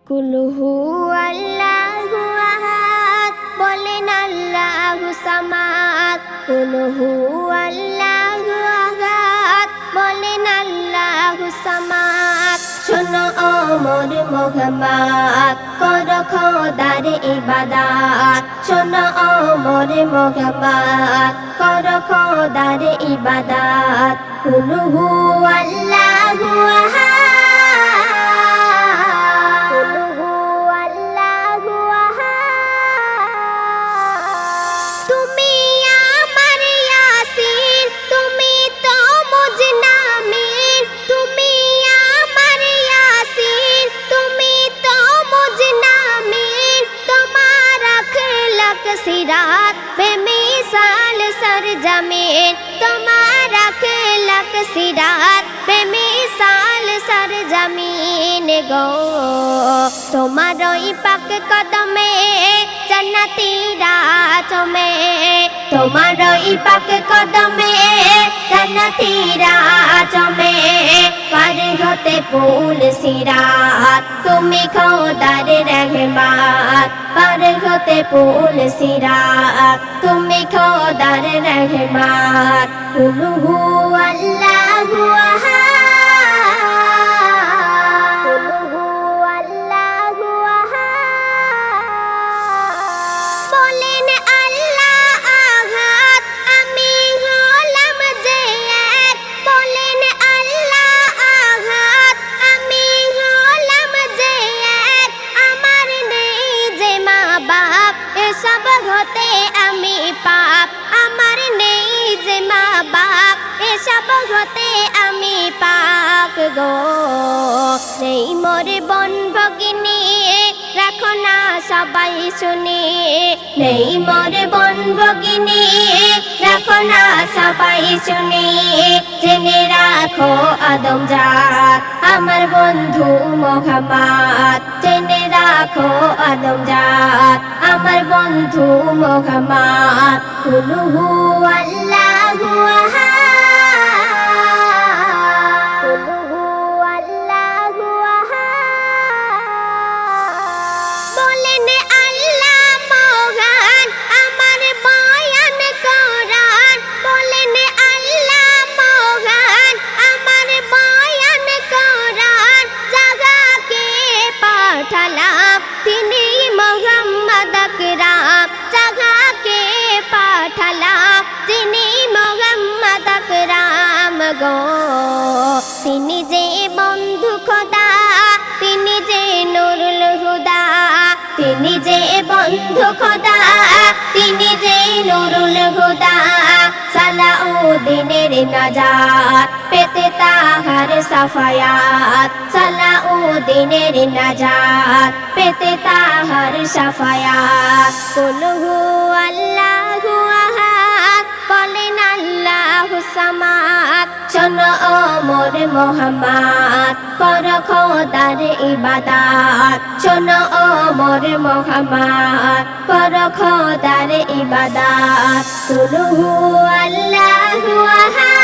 কুল হু আল্লাহু আহাদ, বলেন আল্লাহু সামাদ। কুল হু আল্লাহু আহাদ, বলেন আল্লাহু সামাদ। শোনো ও মোর মুহাম্মদ, করো খোদার ইবাদত। শোনো ও মোর মুহাম্মদ, করো খোদার ইবাদত। কুল হু আল্লাহু আহাদ, सिरात बेमिसाल सरजमीन, तुम्हारा खलक सिरात बेमिसाल सरजमीन गो। तुम्हारों पाक कदमे जन्नती रातों में, तुम्हारों पाक कदमे जन्नती रातों में पार होते पुल सिरात। तुम्ही खुदार रहमत, पार होते पुल सिरात। तुम्ही खुदार रहमत। कुल हु अल्लाहु अहाद, कुल हु अल्लाहु अहाद। बोलेन अल्लाह आहाद, आमी हलाम जे एक। बोलेन अल्लाह आहाद, आमी हलाम जे एक। আমার নেই যে মা বাপ, এসব হতে আমি পাপ। আমার নেই যে মা বাপ, এসব হতে আমি পাক গো। নেই মোর বোন ভগিনী, রাখো না সবাই শুনি। নেই মোর বোন ভগিনী, রাখো না সবাই শুনি। জেনে রাখো আদম জাত আমার বন্ধু মুহাম্মদ। জেনে রাখো আদম জাত আমার বন্ধু মুহাম্মদ। কুল হু আল্লাহু আহাদ, কুল হু আল্লাহু আহাদ। বলেন আল্লাহ মহান, আমার বয়ান কোরআন। বলেন আল্লাহ মহান, আমার বয়ান কোরআন। জাগাকে পাঠালাম তিনি মুহাম্মদ আকরাম। জাগাকে পাঠালাম তিনি মুহাম্মদ আকরাম গো। তিনি যে বন্ধু খোদা, তিনি যে নুরুল হুদা। তিনি যে বন্ধু খোদা, তিনি যে নুরুল হুদা। সালাউদ্দিনের নাজাত পেতে তাহার সাফায়াত। সালাউদ্দিনের নাজাত পেতে তাহার সাফায়াত। কুল হু আল্লাহু আহাদ, বলেন আল্লাহু সামাদ। শোনো ও মোর মুহাম্মদ, করো খোদার ইবাদত। শোনো ও মোর মুহাম্মদ, করো খোদার ইবাদত। কুল হু আল্লাহু আহাদ।